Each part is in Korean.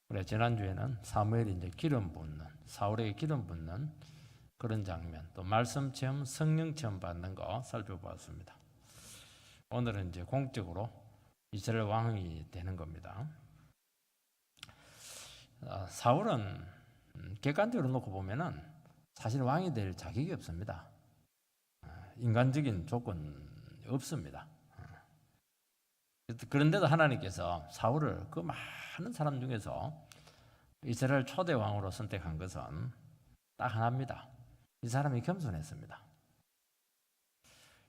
그래, 지난주에는 사무엘이 이제 기름 붓는, 사울에게 기름 붓는 그런 장면, 또 말씀 체험, 성령 체험 받는 거 살펴보았습니다. 오늘은 이제 공적으로 이스라엘 왕이 되는 겁니다. 사울은 객관적으로 놓고 보면은 사실 왕이 될 자격이 없습니다. 인간적인 조건 없습니다. 그런데도 하나님께서 사울을 그 많은 사람 중에서 이스라엘 초대 왕으로 선택한 것은 딱 하나입니다. 이 사람이 겸손했습니다.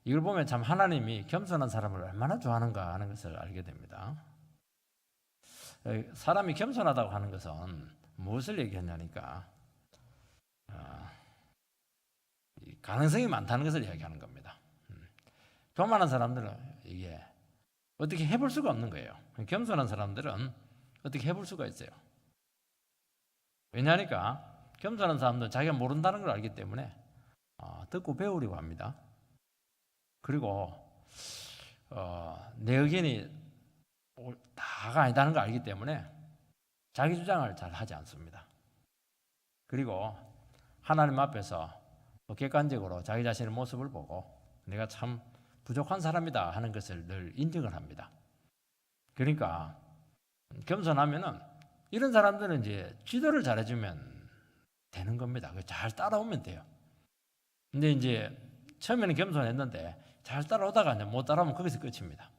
이걸 보면 참 하나님이 겸손한 사람을 얼마나 좋아하는가 하는 것을 알게 됩니다. 사람이 겸손하다고 하는 것은 무엇을 얘기하냐니까 가능성이 많다는 것을 이야기하는 겁니다. 교만한 사람들은 이게 어떻게 해볼 수가 없는 거예요. 겸손한 사람들은 어떻게 해볼 수가 있어요. 왜냐하니까 겸손한 사람들은 자기가 모른다는 걸 알기 때문에 듣고 배우려고 합니다. 그리고 내 의견이 다가 아니다는 걸 알기 때문에 자기 주장을 잘 하지 않습니다. 그리고 하나님 앞에서 객관적으로 자기 자신의 모습을 보고 내가 참 부족한 사람이다 하는 것을 늘 인정을 합니다. 그러니까 겸손하면은 이런 사람들은 이제 지도를 잘해주면 되는 겁니다. 잘 따라오면 돼요. 근데 이제 처음에는 겸손했는데 잘 따라오다가 이제 못 따라오면 거기서 끝입니다.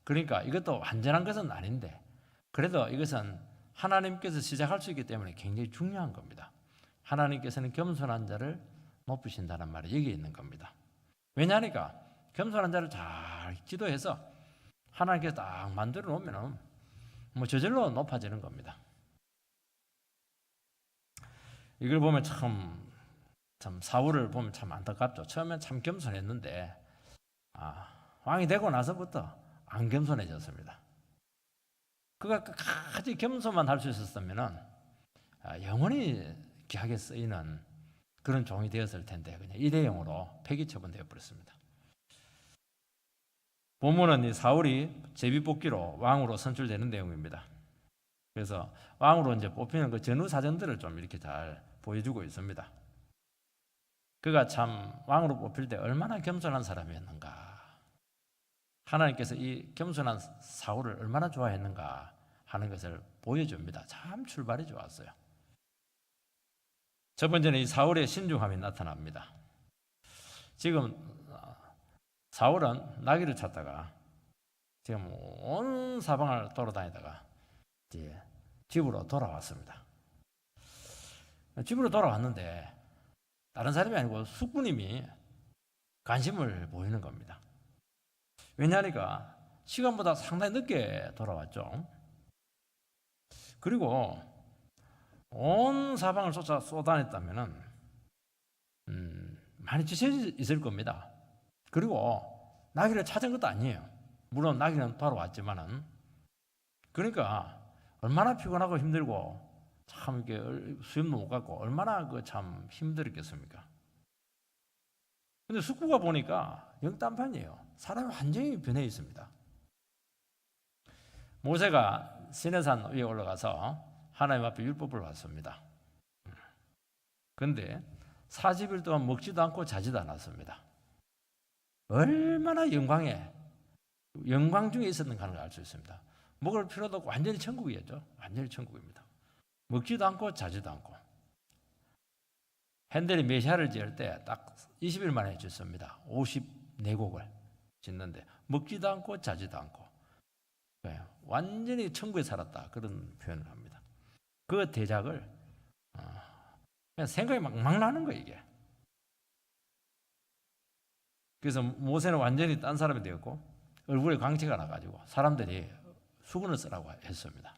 그러니까 이것도 완전한 것은 아닌데 그래도 이것은 하나님께서 시작할 수 있기 때문에 굉장히 중요한 겁니다. 하나님께서는 겸손한 자를 높이신다는 말이 여기에 있는 겁니다. 왜냐하니까 겸손한 자를 잘 지도해서 하나님께서 딱 만들어 놓으면 저절로 높아지는 겁니다. 이걸 보면 참 사울을 보면 참 안타깝죠. 처음엔 참 겸손했는데 왕이 되고 나서부터 안 겸손해졌습니다. 그가 끝까지 겸손만 할 수 있었으면 영원히 귀하게 쓰이는 그런 종이 되었을 텐데 그냥 일회용으로 폐기 처분되어 버렸습니다. 본문은 이 사울이 제비뽑기로 왕으로 선출되는 내용입니다. 그래서 왕으로 이제 뽑히는 그 전후 사정들을 좀 이렇게 잘 보여주고 있습니다. 그가 참 왕으로 뽑힐 때 얼마나 겸손한 사람이었는가, 하나님께서 이 겸손한 사울을 얼마나 좋아했는가 하는 것을 보여줍니다. 참 출발이 좋았어요. 첫 번째는 이 사울의 신중함이 나타납니다. 지금 사울은 나귀를 찾다가 지금 온 사방을 돌아다니다가 이제 집으로 돌아왔습니다. 집으로 돌아왔는데 다른 사람이 아니고 숙부님이 관심을 보이는 겁니다. 왜냐하니까 시간보다 상당히 늦게 돌아왔죠. 그리고 온 사방을 쏟아냈다면은 많이 지쳐 있을 겁니다. 그리고 나귀를 찾은 것도 아니에요. 물론 나귀는 돌아왔지만은 그러니까 얼마나 피곤하고 힘들고 참 이렇게 수염도 못 갖고 얼마나 그 참 힘들었겠습니까? 근데 숙부가 보니까 영딴판이에요. 사람이 완전히 변해 있습니다. 모세가 시내산 위에 올라가서 하나님 앞에 율법을 받습니다. 그런데 40일 동안 먹지도 않고 자지도 않았습니다. 얼마나 영광 중에 있었는가 하는 걸 알 수 있습니다. 먹을 필요도 없고 완전히 천국이었죠. 완전히 천국입니다. 먹지도 않고 자지도 않고. 핸델이 메시아를 지을 때 딱 20일 만에 짓습니다. 54곡을 짓는데 먹지도 않고 자지도 않고 완전히 천국에 살았다 그런 표현을 합니다. 그 대작을 그냥 생각이 막 나는 거예요 이게. 그래서 모세는 완전히 딴 사람이 되었고 얼굴에 광채가 나가지고 사람들이 수건을 쓰라고 했습니다.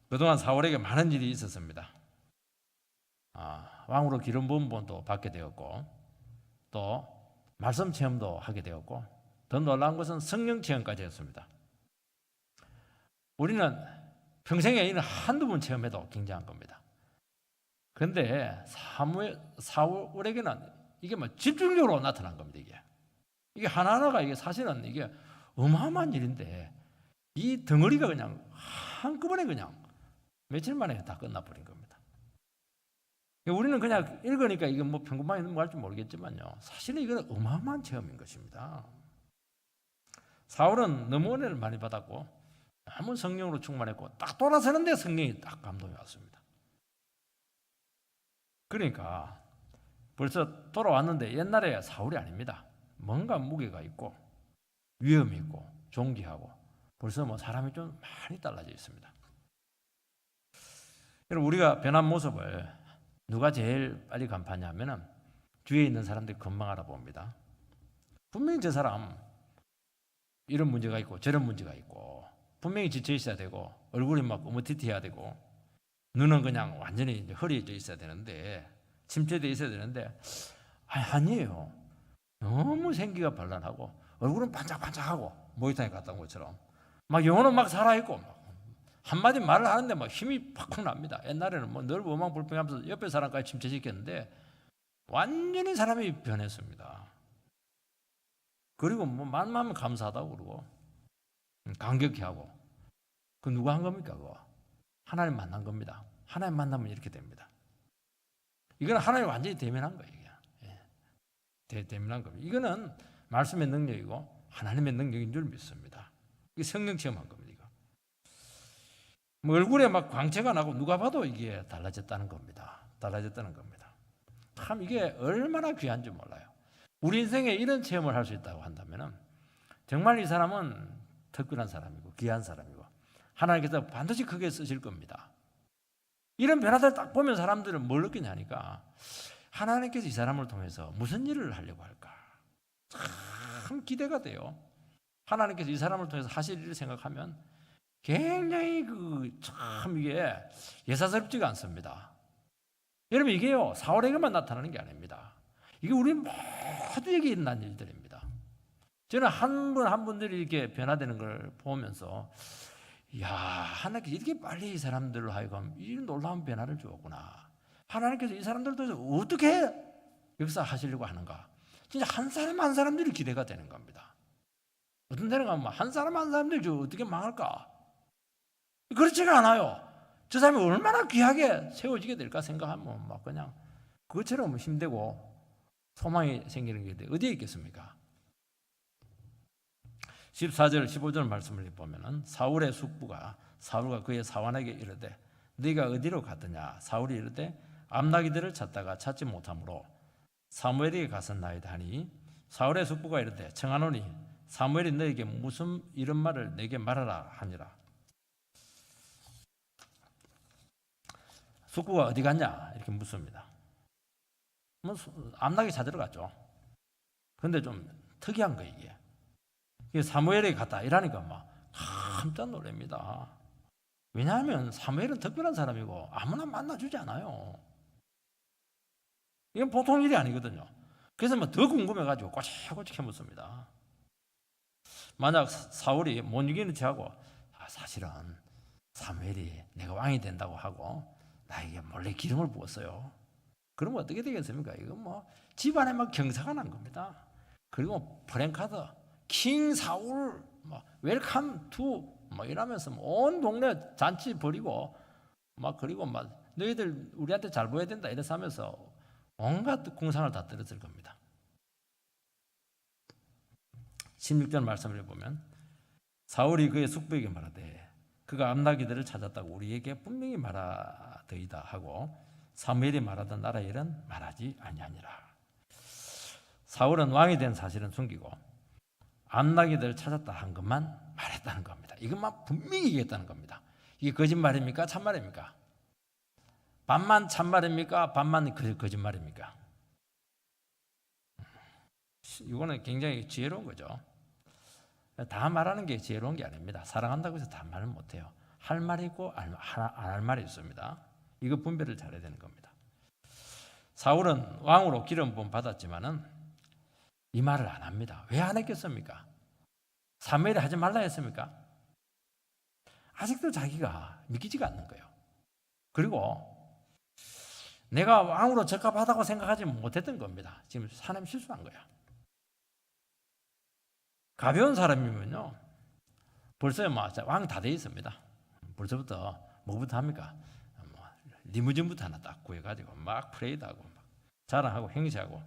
그동안 사울에게 많은 일이 있었습니다. 왕으로 기름 부은 분도 받게 되었고 또 말씀 체험도 하게 되었고 더 놀라운 것은 성령 체험까지 했습니다. 우리는 평생에 이런 한두 번 체험해도 굉장한 겁니다. 그런데 사울에게는 이게 뭐 집중적으로 나타난 겁니다. 이게 하나하나가 이게 사실은 이게 어마어마한 일인데 이 덩어리가 그냥 한꺼번에 그냥 며칠 만에 다 끝나버린 겁니다. 우리는 그냥 읽으니까 이게 뭐 평범하게 넘어갈지 모르겠지만요, 사실은 이건 어마어마한 체험인 것입니다. 사울은 너무 은혜를 많이 받았고 너무 성령으로 충만했고 딱 돌아서는데 성령이 딱 감동이 왔습니다. 그러니까 벌써 돌아왔는데 옛날에 사울이 아닙니다. 뭔가 무게가 있고 위험이 있고 존귀하고 벌써 뭐 사람이 좀 많이 달라져 있습니다. 여러분, 우리가 변한 모습을 누가 제일 빨리 간파하냐면은 뒤에 있는 사람들이 금방 알아봅니다. 분명히 저 사람 이런 문제가 있고 저런 문제가 있고 분명히 지쳐 있어야 되고 얼굴이 막 어머티티해야 되고 눈은 그냥 완전히 이제 허리져 있어야 되는데 침체되어 있어야 되는데 아니에요. 너무 생기가 발랄하고 얼굴은 반짝반짝하고 목욕탕에 갔다 온 것처럼 막 영혼은 막 살아있고 막 한마디 말을 하는데 막 힘이 팍팍 납니다. 옛날에는 뭐 늘 원망불평하면서 옆에 사람까지 침체시켰는데 완전히 사람이 변했습니다. 그리고 뭐 만나면 감사하다고 그러고 감격해 하고 그 누가 한 겁니까? 그거 하나님 만난 겁니다. 하나님 만나면 이렇게 됩니다. 이건 하나님 완전히 대면한 거예요. 대면한 겁니다. 이거는 말씀의 능력이고 하나님의 능력인 줄 믿습니다. 이게 성령 체험한 겁니다. 이거. 뭐 얼굴에 막 광채가 나고 누가 봐도 이게 달라졌다는 겁니다. 달라졌다는 겁니다. 참 이게 얼마나 귀한지 몰라요. 우리 인생에 이런 체험을 할 수 있다고 한다면 정말 이 사람은 특별한 사람이고 귀한 사람이고 하나님께서 반드시 크게 쓰실 겁니다. 이런 변화들 딱 보면 사람들은 뭘 느끼냐니까 하나님께서 이 사람을 통해서 무슨 일을 하려고 할까 참 기대가 돼요. 하나님께서 이 사람을 통해서 하실 일을 생각하면 굉장히 참 이게 예사스럽지가 않습니다. 여러분 이게요 사울에게만 나타나는 게 아닙니다. 이게 우리 모두에게 일어난 일들입니다. 저는 한 분 한 분들이 이렇게 변화되는 걸 보면서 이야, 하나님께서 이렇게 빨리 이 사람들로 하여금 이 놀라운 변화를 주었구나. 하나님께서 이 사람들도 어떻게 역사하시려고 하는가. 진짜 한 사람 한 사람들이 기대가 되는 겁니다. 어떤 데는 가면 한 사람 한 사람들이 어떻게 망할까? 그렇지가 않아요. 저 사람이 얼마나 귀하게 세워지게 될까 생각하면 막 그냥 그것처럼 힘들고 소망이 생기는 게 어디에 있겠습니까? 14절 15절 말씀을 보면은 사울의 숙부가 사울과 그의 사환에게 이르되 네가 어디로 갔더냐. 사울이 이르되 암나기들을 찾다가 찾지 못하므로 사무엘에게 갔었나이다 하니 사울의 숙부가 이르되 청하노니 사무엘이 너에게 무슨 이런 말을 내게 말하라 하니라. 숙부가 어디 갔냐 이렇게 묻습니다. 뭐 암나기 찾으러 갔죠. 근데 좀 특이한 거 이게 사무엘에게 갔다 이러니까 막 깜짝 놀랍니다. 왜냐하면 사무엘은 특별한 사람이고 아무나 만나주지 않아요. 이건 보통 일이 아니거든요. 그래서 더 궁금해가지고 꼬치꼬치 묻습니다. 만약 사울이 못 이기는 체하고 사실은 사무엘이 내가 왕이 된다고 하고 나에게 몰래 기름을 부었어요. 그러면 어떻게 되겠습니까? 이건 뭐 집안에 막 경사가 난 겁니다. 그리고 프랭카드 킹 사울 웰컴 투 이러면서 온 동네 잔치 벌이고 그리고 너희들 우리한테 잘 보여야 된다 이래서 하면서 온갖 궁상을 다 떨어질 겁니다. 16절 말씀을 보면 사울이 그의 숙부에게 말하되 그가 암나기들을 찾았다고 우리에게 분명히 말하더이다 하고 사무엘이 말하던 나라의 일은 말하지 아니하니라. 사울은 왕이 된 사실은 숨기고 암나기들을 찾았다 한 것만 말했다는 겁니다. 이것만 분명히 얘기했다는 겁니다. 이게 거짓말입니까? 참말입니까? 반만 참말입니까? 반만 거짓말입니까? 이거는 굉장히 지혜로운 거죠. 다 말하는 게 지혜로운 게 아닙니다. 사랑한다고 해서 다 말을 못해요. 할 말이 있고 안 할 말이 있습니다. 이거 분별을 잘해야 되는 겁니다. 사울은 왕으로 기름 부음 받았지만은 이 말을 안 합니다. 왜 안 했겠습니까? 사무엘이 하지 말라 했습니까? 아직도 자기가 믿기지가 않는 거예요. 그리고 내가 왕으로 적합하다고 생각하지 못했던 겁니다. 지금 사람이 실수한 거야. 가벼운 사람이면요 벌써 왕 다 돼 있습니다. 벌써부터 뭐부터 합니까? 뭐 리무진부터 하나 딱 구해가지고 막 프레이드하고 막 자랑하고 행시하고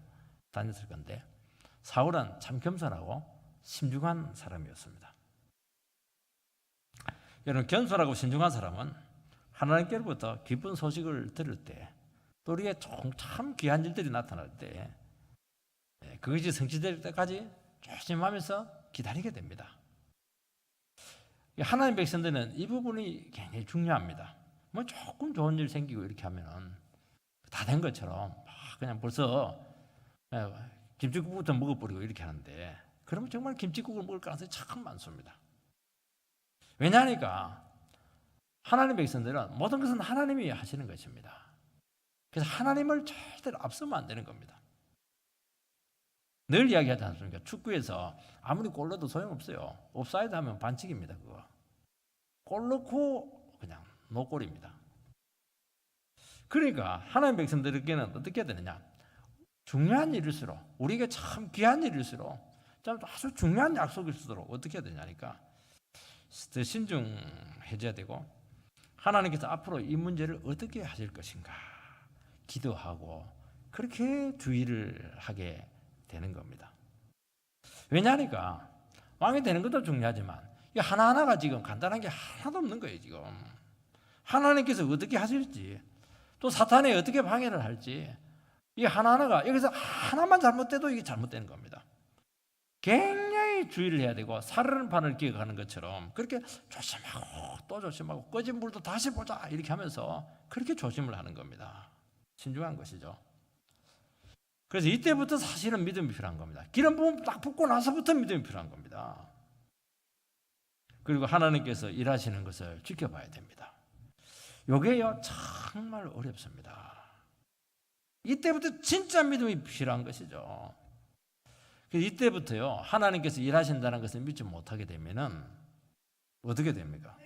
다녔을 건데 사울은 참 겸손하고 신중한 사람이었습니다. 여러분, 겸손하고 신중한 사람은 하나님께로부터 기쁜 소식을 들을 때 또 우리의 참 귀한 일들이 나타날 때 그것이 성취될 때까지 조심하면서 기다리게 됩니다. 하나님 백성들은 이 부분이 굉장히 중요합니다. 뭐 조금 좋은 일 생기고 이렇게 하면은 다 된 것처럼 그냥 벌써 김치국부터 먹어버리고 이렇게 하는데 그러면 정말 김치국을 먹을 가능성이 참 많습니다. 왜냐하니까 하나님 백성들은 모든 것은 하나님이 하시는 것입니다. 그래서 하나님을 절대로 앞서면 안 되는 겁니다. 늘 이야기하지 않습니까? 축구에서 아무리 골 넣어도 소용없어요. 옵사이드 하면 반칙입니다. 그거 골 넣고 그냥 노골입니다. 그러니까 하나님 백성들에게는 어떻게 해야 되느냐? 중요한 일일수록 우리에게 참 귀한 일일수록 아주 중요한 약속일수록 어떻게 해야 되냐니까 더 신중해져야 되고 하나님께서 앞으로 이 문제를 어떻게 하실 것인가 기도하고 그렇게 주의를 하게 되는 겁니다. 왜냐하니까 왕이 되는 것도 중요하지만 이 하나하나가 지금 간단한 게 하나도 없는 거예요. 지금 하나님께서 어떻게 하실지 또 사탄이 어떻게 방해를 할지 이 하나하나가 여기서 하나만 잘못돼도 이게 잘못되는 겁니다. 굉장히 주의를 해야 되고 사르는 판을 기억하는 것처럼 그렇게 조심하고 또 조심하고 꺼진 불도 다시 보자 이렇게 하면서 그렇게 조심을 하는 겁니다. 신중한 것이죠. 그래서 이때부터 사실은 믿음이 필요한 겁니다. 기름 부음 딱 붓고 나서부터 믿음이 필요한 겁니다. 그리고 하나님께서 일하시는 것을 지켜봐야 됩니다. 이게요 정말 어렵습니다. 이때부터 진짜 믿음이 필요한 것이죠. 그래서 이때부터요 하나님께서 일하신다는 것을 믿지 못하게 되면은 어떻게 됩니까?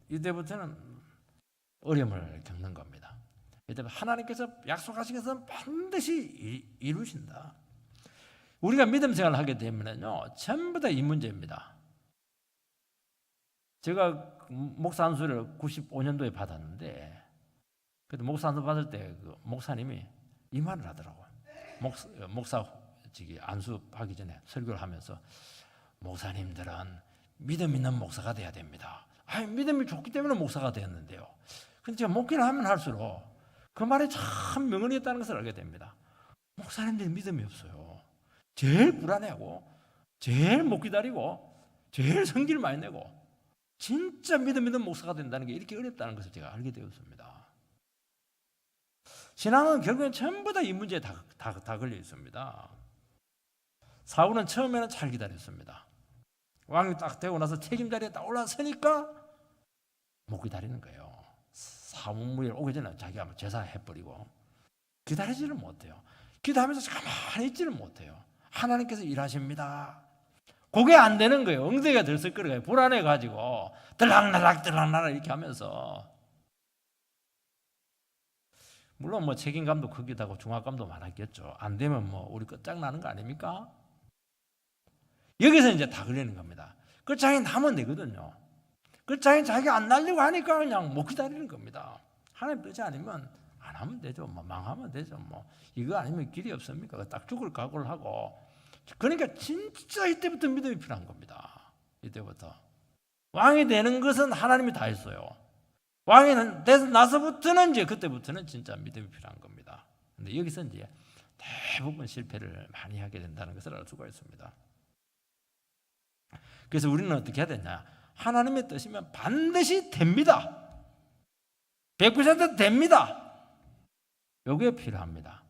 이때부터는 어려움을 겪는 겁니다. 이때부터 하나님께서 약속하신 것은 반드시 이루신다. 우리가 믿음 생활을 하게 되면요 전부 다 이 문제입니다. 제가 목사 안수를 95년도에 받았는데 그때 목사 안수 받을 때 그 목사님이 이 말을 하더라고요. 목사 안수하기 전에 설교를 하면서 목사님들은 믿음 있는 목사가 돼야 됩니다. 믿음이 좋기 때문에 목사가 되었는데요. 근데 제가 목회를 하면 할수록 그 말에 참 명언이 있다는 것을 알게 됩니다. 목사님들이 믿음이 없어요. 제일 불안해하고 제일 못 기다리고 제일 성질 많이 내고 진짜 믿음 있는 목사가 된다는 게 이렇게 어렵다는 것을 제가 알게 되었습니다. 신앙은 결국엔 전부 다 이 문제에 다 걸려 있습니다. 사울은 처음에는 잘 기다렸습니다. 왕이 딱 되고 나서 책임자리에 딱 올라서니까 못 기다리는 거예요. 사무엘이 오기 전에 자기가 제사해버리고 기다리지를 못해요. 기도하면서 가만히 있지를 못해요. 하나님께서 일하십니다. 그게 안 되는 거예요. 엉덩이가 들썩거려요. 불안해가지고 들락날락 이렇게 하면서 물론 책임감도 크기도 하고 중압감도 많았겠죠. 안 되면 우리 끝장나는 거 아닙니까? 여기서 이제 다 걸리는 겁니다. 끝장이 나면 되거든요. 끝장이 자기가 안 날려고 하니까 그냥 못 기다리는 겁니다. 하나님 뜻이 아니면 안 하면 되죠. 망하면 되죠. 이거 아니면 길이 없습니까? 딱 죽을 각오를 하고. 그러니까 진짜 이때부터 믿음이 필요한 겁니다. 이때부터. 왕이 되는 것은 하나님이 다 했어요. 왕이 돼서 나서부터는 이제 그때부터는 진짜 믿음이 필요한 겁니다. 근데 여기서 이제 대부분 실패를 많이 하게 된다는 것을 알 수가 있습니다. 그래서 우리는 어떻게 해야 되냐? 하나님의 뜻이면 반드시 됩니다. 100% 됩니다. 요게 필요합니다.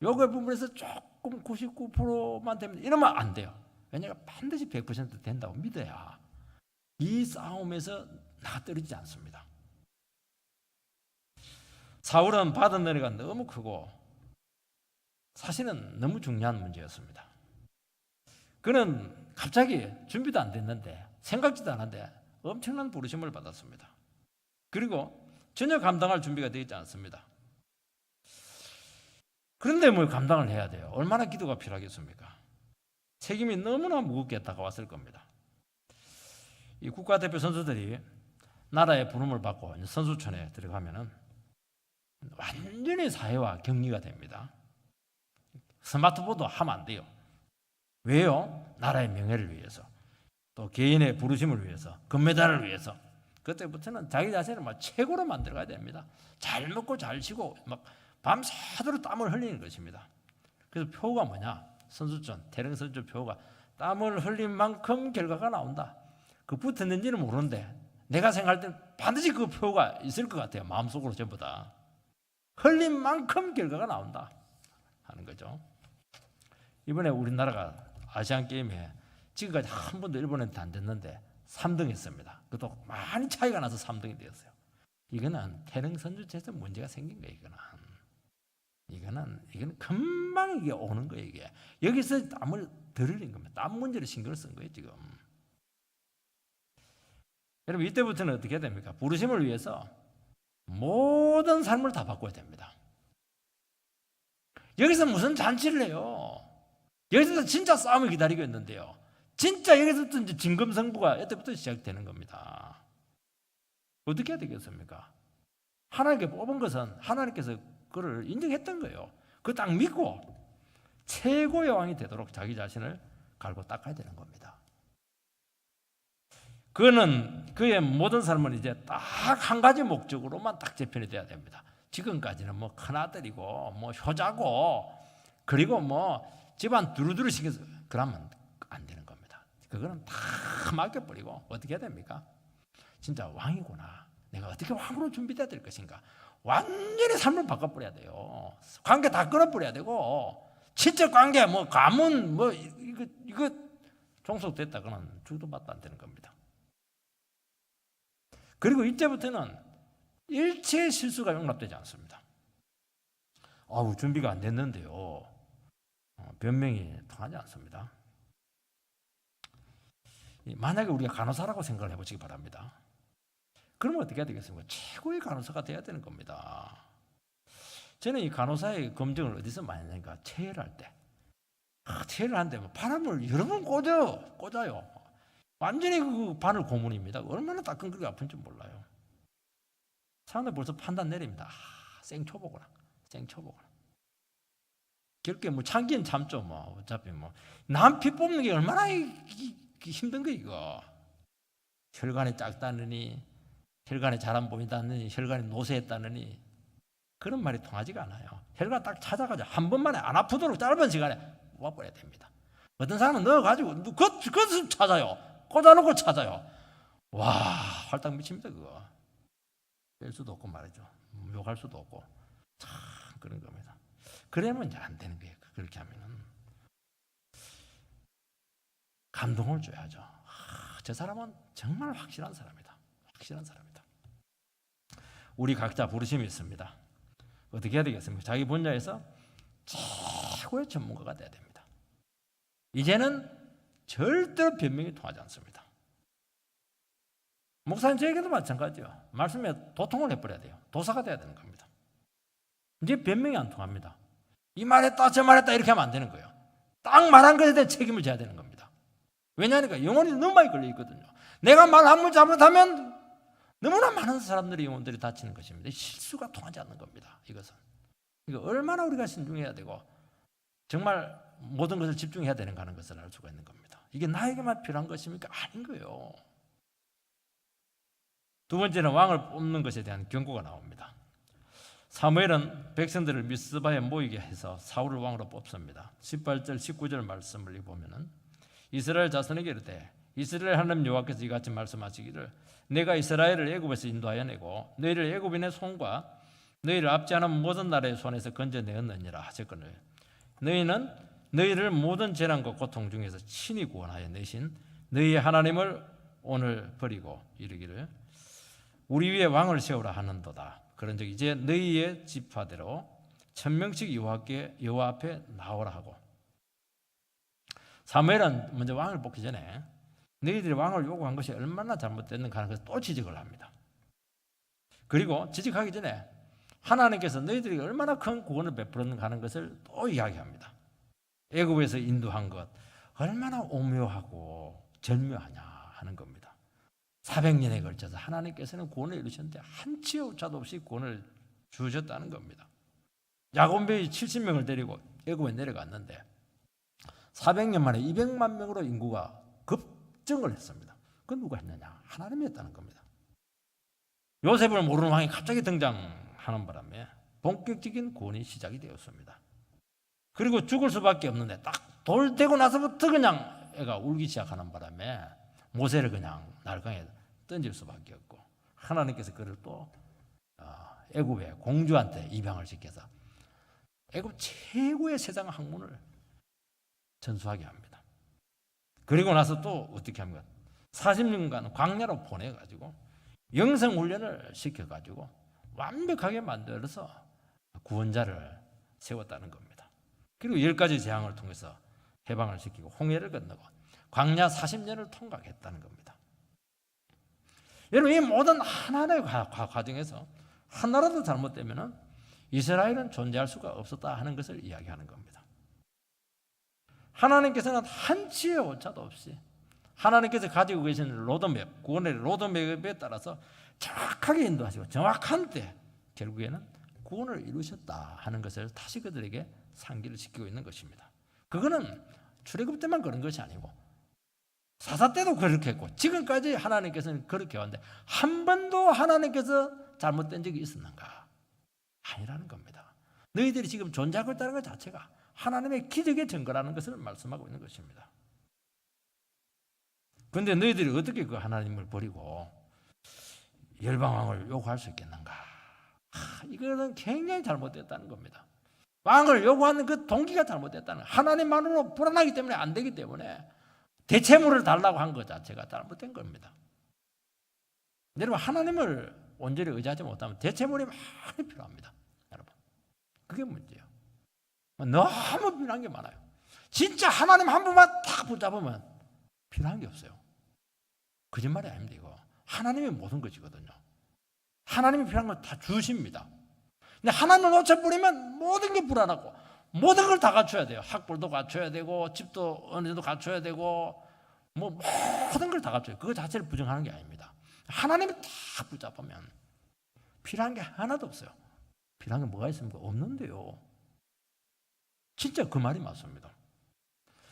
요게 부분에서 조금 99%만 되면 이러면 안 돼요. 왜냐하면 반드시 100% 된다고 믿어야 이 싸움에서 나가 떨어지지 않습니다. 사울은 받은 은혜가 너무 크고 사실은 너무 중요한 문제였습니다. 그는 갑자기 준비도 안 됐는데 생각지도 않았는데 엄청난 부르심을 받았습니다. 그리고 전혀 감당할 준비가 되어 있지 않습니다. 그런데 감당을 해야 돼요. 얼마나 기도가 필요하겠습니까? 책임이 너무나 무겁게 다가왔을 겁니다. 이 국가대표 선수들이 나라의 부름을 받고 선수촌에 들어가면은 완전히 사회와 격리가 됩니다. 스마트폰도 하면 안 돼요. 왜요? 나라의 명예를 위해서, 또 개인의 부르심을 위해서, 금메달을 위해서. 그때부터는 자기 자신을 막 최고로 만들어가야 됩니다. 잘 먹고 잘 쉬고 막 밤새도록 땀을 흘리는 것입니다. 그래서 표가 뭐냐? 선수촌, 태릉 선수촌 표가 땀을 흘린 만큼 결과가 나온다. 그 붙었는지는 모르는데 내가 생각할 때 반드시 그 표가 있을 것 같아요. 마음속으로 전부 다. 흘린 만큼 결과가 나온다 하는 거죠. 이번에 우리나라가 아시안게임에 지금까지 한 번도 일본한테 안 됐는데 3등 했습니다. 그것도 많이 차이가 나서 3등이 되었어요. 이거는 태릉 선수촌에서 문제가 생긴 거예요. 이거는 금방 이게 오는 거예요. 이게 여기서 땀을 덜 흘린 겁니다. 땀 문제를 신경을 쓴 거예요 지금. 여러분 이때부터는 어떻게 해야 됩니까? 부르심을 위해서 모든 삶을 다 바꿔야 됩니다. 여기서 무슨 잔치를 해요? 여기서 진짜 싸움을 기다리고 있는데요. 진짜 여기서부터 이제 진검승부가 이때부터 시작되는 겁니다. 어떻게 해야 되겠습니까? 하나님께 뽑은 것은 하나님께서 그를 인정했던 거예요. 그거 딱 믿고 최고의 왕이 되도록 자기 자신을 갈고 닦아야 되는 겁니다. 그는 그의 모든 삶은 이제 딱 한 가지 목적으로만 딱 재편이 돼야 됩니다. 지금까지는 뭐 큰아들이고 뭐 효자고 그리고 뭐 집안 두루두루 시켜서 그러면 안 되는 겁니다. 그거는 다 맡겨버리고 어떻게 해야 됩니까? 진짜 왕이구나. 내가 어떻게 왕으로 준비돼야 될 것인가? 완전히 삶을 바꿔버려야 돼요. 관계 다 끊어버려야 되고 친척 관계 뭐 가문 뭐 이거 종속됐다고는 죽도 밥도 안 되는 겁니다. 그리고 이때부터는 일체의 실수가 용납되지 않습니다. 준비가 안 됐는데요. 변명이 통하지 않습니다. 만약에 우리가 간호사라고 생각을 해보시기 바랍니다. 그러면 어떻게 해야 되겠습니까? 최고의 간호사가 돼야 되는 겁니다. 저는 이 간호사의 검증을 어디서 많이 하니까 체열할 때. 체열을 하는데 바람을 여러 번 꽂아요. 완전히 그 바늘 고문입니다. 얼마나 따끔하게 아픈지 몰라요. 사람들 벌써 판단 내립니다. 생초보구나. 결국에 뭐 참기는 참죠. 뭐 어차피 남 피 뽑는 게 얼마나 힘든 거 이거. 혈관이 작다느니, 혈관이 잘 안 보인다느니, 혈관이 노쇠했다느니 그런 말이 통하지가 않아요. 혈관 딱 찾아가지고 한 번만에 안 아프도록 짧은 시간에 와버려야 됩니다. 어떤 사람은 넣어가지고 그것을 찾아요. 꽂아놓고 찾아요. 와, 활딱 미칩니다 그거. 뺄 수도 없고 말이죠. 욕할 수도 없고 참 그런 겁니다. 그러면 이제 안 되는 거예요. 그렇게 하면은 감동을 줘야죠. 저 사람은 정말 확실한 사람이다. 우리 각자 부르심이 있습니다. 어떻게 해야 되겠습니까? 자기 분야에서 최고의 전문가가 돼야 됩니다. 이제는 절대로 변명이 통하지 않습니다. 목사님 저에게도 마찬가지요. 말씀에 도통을 해버려야 돼요. 도사가 돼야 되는 겁니다. 이제 변명이 안 통합니다. 이 말했다 저 말했다 이렇게 하면 안 되는 거예요. 딱 말한 것에 대해 책임을 져야 되는 겁니다. 왜냐하니까 영혼이 너무 많이 걸려 있거든요. 내가 말 한 번 잘못하면 너무나 많은 사람들의 영혼들이 다치는 것입니다. 실수가 통하지 않는 겁니다. 이것은 얼마나 우리가 신중해야 되고 정말 모든 것을 집중해야 되는가 하는 것을 알 수가 있는 겁니다. 이게 나에게만 필요한 것입니까? 아닌 거예요. 두 번째는 왕을 뽑는 것에 대한 경고가 나옵니다. 사무엘은 백성들을 미스바에 모이게 해서 사울을 왕으로 뽑습니다. 18절 19절 말씀을 보면은 이스라엘 자손에게 이르되 이스라엘 하나님 여호와께서 이같이 말씀하시기를 내가 이스라엘을 애굽에서 인도하여 내고 너희를 애굽인의 손과 너희를 압제하는 모든 나라의 손에서 건져내었느니라 하셨거늘 너희는 너희를 모든 재난과 고통 중에서 친히 구원하여 내신 너희의 하나님을 오늘 버리고 이르기를 우리 위에 왕을 세우라 하는도다. 그런즉 이제 너희의 지파대로 1000명씩 여호와 앞에 나오라 하고 사무엘은 먼저 왕을 뽑기 전에 너희들이 왕을 요구한 것이 얼마나 잘못됐는가 하는 것을 또 지적을 합니다. 그리고 지적하기 전에 하나님께서 너희들이 얼마나 큰 구원을 베풀었는가 하는 것을 또 이야기합니다. 애굽에서 인도한 것 얼마나 오묘하고 절묘하냐 하는 겁니다. 400년에 걸쳐서 하나님께서는 구원을 이루셨는데 한치의 오차도 없이 구원을 주셨다는 겁니다. 야곱이 70명을 데리고 애굽에 내려갔는데 400년 만에 200만 명으로 인구가 급증을 했습니다. 그건 누가 했느냐? 하나님이 했다는 겁니다. 요셉을 모르는 왕이 갑자기 등장하는 바람에 본격적인 구원이 시작이 되었습니다. 그리고 죽을 수밖에 없는데 딱 돌 되고 나서부터 그냥 애가 울기 시작하는 바람에 모세를 그냥 날강에 던질 수밖에 없고 하나님께서 그를 또 애굽의 공주한테 입양을 시켜서 애굽 최고의 세상 학문을 전수하게 합니다. 그리고 나서 또 어떻게 합니까? 40년간 광야로 보내가지고 영성훈련을 시켜가지고 완벽하게 만들어서 구원자를 세웠다는 겁니다. 그리고 10가지 재앙을 통해서 해방을 시키고 홍해를 건너고 광야 40년을 통과했다는 겁니다. 여러분, 이 모든 하나의 과정에서 하나라도 잘못되면 이스라엘은 존재할 수가 없었다 하는 것을 이야기하는 겁니다. 하나님께서는 한치의 오차도 없이 하나님께서 가지고 계신 로드맵, 구원의 로드맵에 따라서 정확하게 인도하시고 정확한 때 결국에는 구원을 이루셨다 하는 것을 다시 그들에게 상기를 시키고 있는 것입니다. 그거는 출애굽 때만 그런 것이 아니고 사사 때도 그렇게 했고 지금까지 하나님께서는 그렇게 왔는데 한 번도 하나님께서 잘못된 적이 있었는가? 아니라는 겁니다. 너희들이 지금 존재하고 있다는 것 자체가 하나님의 기적의 증거라는 것을 말씀하고 있는 것입니다. 그런데 너희들이 어떻게 그 하나님을 버리고 열방왕을 요구할 수 있겠는가? 이거는 굉장히 잘못됐다는 겁니다. 왕을 요구하는 그 동기가 잘못됐다는 거예요. 하나님만으로 불안하기 때문에 안 되기 때문에 대체물을 달라고 한 것 자체가 잘못된 겁니다. 여러분, 하나님을 온전히 의지하지 못하면 대체물이 많이 필요합니다. 여러분, 그게 문제예요. 너무 필요한 게 많아요. 진짜 하나님 한 분만 딱 붙잡으면 필요한 게 없어요. 거짓말이 아닙니다. 이거 하나님이 모든 것이거든요. 하나님이 필요한 건 다 주십니다. 근데 하나님을 놓쳐버리면 모든 게 불안하고 모든 걸 다 갖춰야 돼요. 학벌도 갖춰야 되고 집도 어느 정도 갖춰야 되고 뭐 모든 걸 다 갖춰요. 그거 자체를 부정하는 게 아닙니다. 하나님이 다 붙잡으면 필요한 게 하나도 없어요. 필요한 게 뭐가 있습니까? 없는데요. 진짜 그 말이 맞습니다.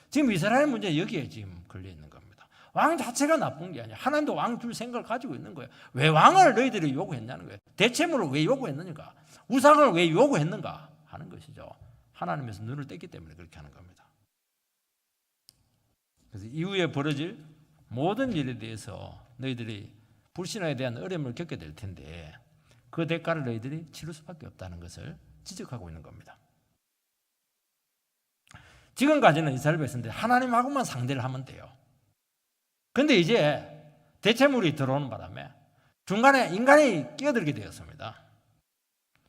지금 이스라엘 문제 여기에 지금 걸려 있는 겁니다. 왕 자체가 나쁜 게 아니야. 하나님도 왕 줄 생각을 가지고 있는 거예요. 왜 왕을 너희들이 요구했냐는 거예요. 대체물을 왜 요구했느냐, 우상을 왜 요구했는가 하는 것이죠. 하나님에서 눈을 뗐기 때문에 그렇게 하는 겁니다. 그래서 이후에 벌어질 모든 일에 대해서 너희들이 불신앙에 대한 어려움을 겪게 될 텐데 그 대가를 너희들이 치를 수밖에 없다는 것을 지적하고 있는 겁니다. 지금까지는 이스라엘 백성들이 하나님하고만 상대를 하면 돼요. 그런데 이제 대체물이 들어오는 바람에 중간에 인간이 끼어들게 되었습니다.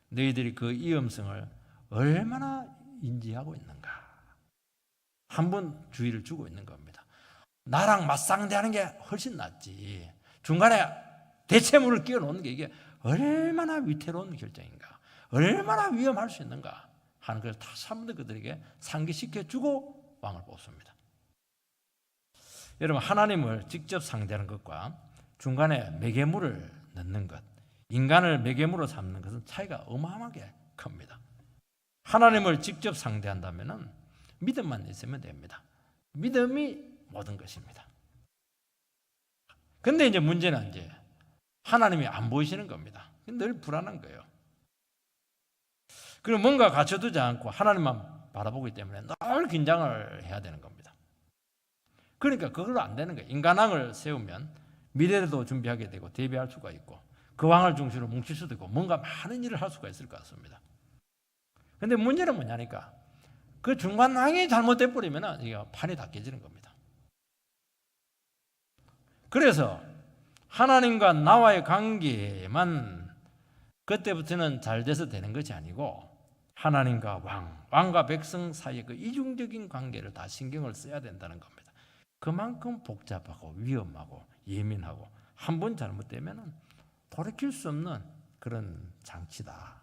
너희들이 그 위험성을 얼마나 인지하고 있는가? 한 번 주의를 주고 있는 겁니다. 나랑 맞상대하는 게 훨씬 낫지. 중간에 대체물을 끼워 놓는 게 이게 얼마나 위태로운 결정인가? 얼마나 위험할 수 있는가? 하는 걸 다시 한 번 더 그들에게 상기시켜 주고 왕을 뽑습니다. 여러분, 하나님을 직접 상대하는 것과 중간에 매개물을 넣는 것, 인간을 매개물로 삼는 것은 차이가 어마어마하게 큽니다. 하나님을 직접 상대한다면 믿음만 있으면 됩니다. 믿음이 모든 것입니다. 근데 이제 문제는 이제 하나님이 안 보이시는 겁니다. 늘 불안한 거예요. 그리고 뭔가 갖춰두지 않고 하나님만 바라보기 때문에 늘 긴장을 해야 되는 겁니다. 그러니까 그걸로 안 되는 거예요. 인간왕을 세우면 미래도 준비하게 되고 대비할 수가 있고 그 왕을 중심으로 뭉칠 수도 있고 뭔가 많은 일을 할 수가 있을 것 같습니다. 그런데 문제는 뭐냐니까 그 중간 왕이 잘못돼 버리면 이게 판이 다 깨지는 겁니다. 그래서 하나님과 나와의 관계만 그때부터는 잘 돼서 되는 것이 아니고 하나님과 왕과 백성 사이의 그 이중적인 관계를 다 신경을 써야 된다는 겁니다. 그만큼 복잡하고 위험하고 예민하고 한 번 잘못되면 돌이킬 수 없는 그런 장치다.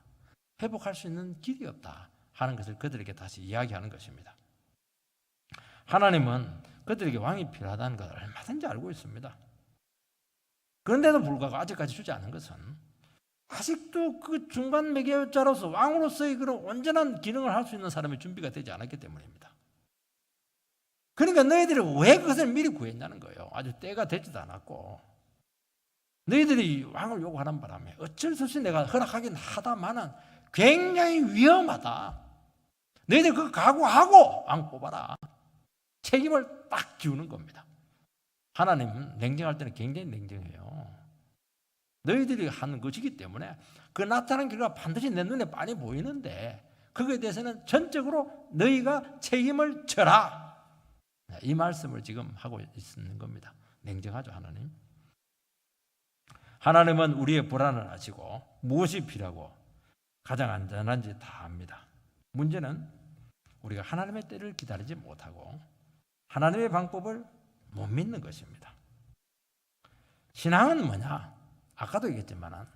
회복할 수 있는 길이 없다 하는 것을 그들에게 다시 이야기하는 것입니다. 하나님은 그들에게 왕이 필요하다는 걸 얼마든지 알고 있습니다. 그런데도 불구하고 아직까지 주지 않은 것은 아직도 그 중간 매개자로서 왕으로서의 그런 온전한 기능을 할 수 있는 사람이 준비가 되지 않았기 때문입니다. 그러니까 너희들이 왜 그것을 미리 구했냐는 거예요. 아주 때가 되지도 않았고 너희들이 왕을 요구하는 바람에 어쩔 수 없이 내가 허락하긴 하다마는 굉장히 위험하다. 너희들 그거 각오하고 왕 뽑아라. 책임을 딱 지우는 겁니다. 하나님은 냉정할 때는 굉장히 냉정해요. 너희들이 하는 것이기 때문에 그 나타난 결과가 반드시 내 눈에 빤히 보이는데 그거에 대해서는 전적으로 너희가 책임을 져라. 이 말씀을 지금 하고 있는 겁니다. 냉정하죠, 하나님. 하나님은 우리의 불안을 아시고 무엇이 필요하고 가장 안전한지 다 압니다. 문제는 우리가 하나님의 때를 기다리지 못하고 하나님의 방법을 못 믿는 것입니다. 신앙은 뭐냐? 아까도 얘기했지만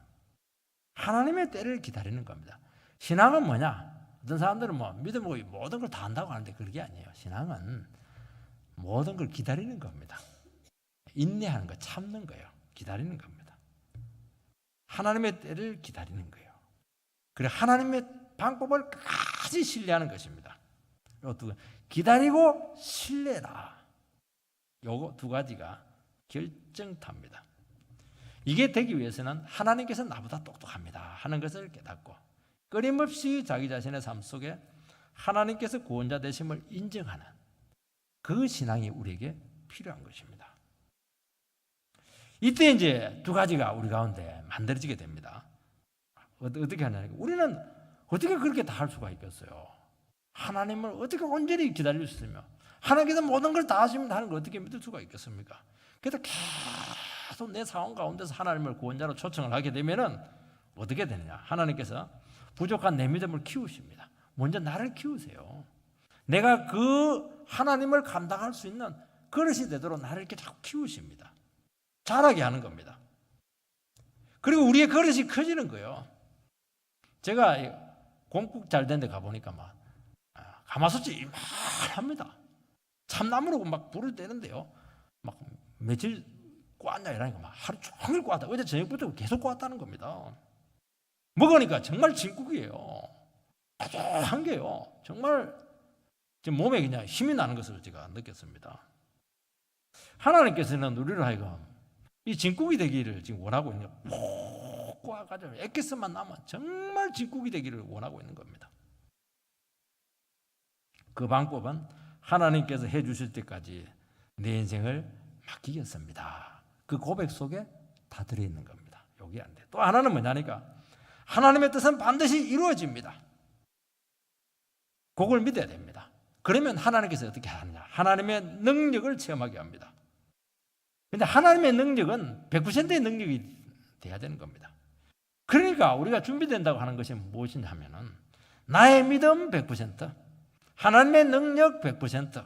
하나님의 때를 기다리는 겁니다. 신앙은 뭐냐? 어떤 사람들은 믿음으로 모든 걸 다 한다고 하는데 그게 아니에요. 신앙은 모든 걸 기다리는 겁니다. 인내하는 거, 참는 거예요. 기다리는 겁니다. 하나님의 때를 기다리는 거예요. 그래 하나님의 방법을 끝까지 신뢰하는 것입니다. 기다리고 신뢰라. 요거 두 가지가 결정탑니다. 이게 되기 위해서는 하나님께서 나보다 똑똑합니다 하는 것을 깨닫고 끊임없이 자기 자신의 삶 속에 하나님께서 구원자 되심을 인정하는 그 신앙이 우리에게 필요한 것입니다. 이때 이제 두 가지가 우리 가운데 만들어지게 됩니다. 어떻게 하냐니까 우리는 어떻게 그렇게 다 할 수가 있겠어요? 하나님을 어떻게 온전히 기다릴 수 있으며 하나님께서 모든 걸 다 하시면 하는 걸 어떻게 믿을 수가 있겠습니까? 그래서 계속 내 상황 가운데서 하나님을 구원자로 초청을 하게 되면은 어떻게 되느냐? 하나님께서 부족한 내 믿음을 키우십니다. 먼저 나를 키우세요. 내가 그 하나님을 감당할 수 있는 그릇이 되도록 나를 이렇게 자꾸 키우십니다. 자라게 하는 겁니다. 그리고 우리의 그릇이 커지는 거예요. 제가 공국 잘 된 데 가보니까 가마솥이 이만합니다. 참나무로 막 불을 떼는데요. 막 며칠 꽈냐 이러니까 막 하루 종일 꽈다. 어제 저녁부터 계속 꽈다는 겁니다. 먹으니까 정말 진국이에요. 한 게요. 정말 지금 몸에 그냥 힘이 나는 것을 제가 느꼈습니다. 하나님께서는 우리를 하여금 이 진국이 되기를 지금 원하고 있는 거예요. 푹 꽈가지고 엑기스만 나면 정말 진국이 되기를 원하고 있는 겁니다. 그 방법은 하나님께서 해주실 때까지 내 인생을 맡기겠습니다. 그 고백 속에 다 들어있는 겁니다. 여기 안 돼. 또 하나는 뭐냐니까 하나님의 뜻은 반드시 이루어집니다. 그걸 믿어야 됩니다. 그러면 하나님께서 어떻게 하느냐? 하나님의 능력을 체험하게 합니다. 그런데 하나님의 능력은 100%의 능력이 돼야 되는 겁니다. 그러니까 우리가 준비된다고 하는 것이 무엇이냐 하면은 나의 믿음 100%, 하나님의 능력 100%,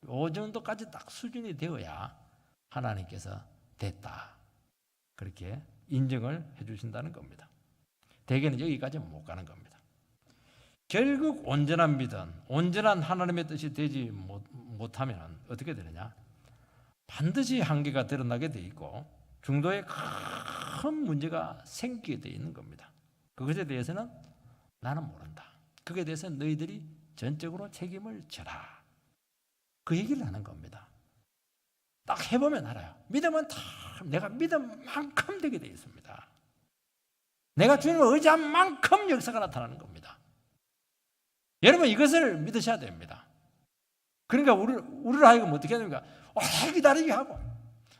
이 정도까지 딱 수준이 되어야 하나님께서 됐다. 그렇게 인정을 해 주신다는 겁니다. 대개는 여기까지는 못 가는 겁니다. 결국 온전한 믿음, 온전한 하나님의 뜻이 되지 못하면 어떻게 되느냐? 반드시 한계가 드러나게 돼 있고 중도에 큰 문제가 생기게 돼 있는 겁니다. 그것에 대해서는 나는 모른다. 그것에 대해서는 너희들이 전적으로 책임을 져라. 그 얘기를 하는 겁니다. 딱 해보면 알아요. 믿음은 다 내가 믿은 만큼 되게 되어 있습니다. 내가 주님을 의지한 만큼 역사가 나타나는 겁니다. 여러분 이것을 믿으셔야 됩니다. 그러니까 우리를 하여금 어떻게 해야 됩니까? 오래 기다리게 하고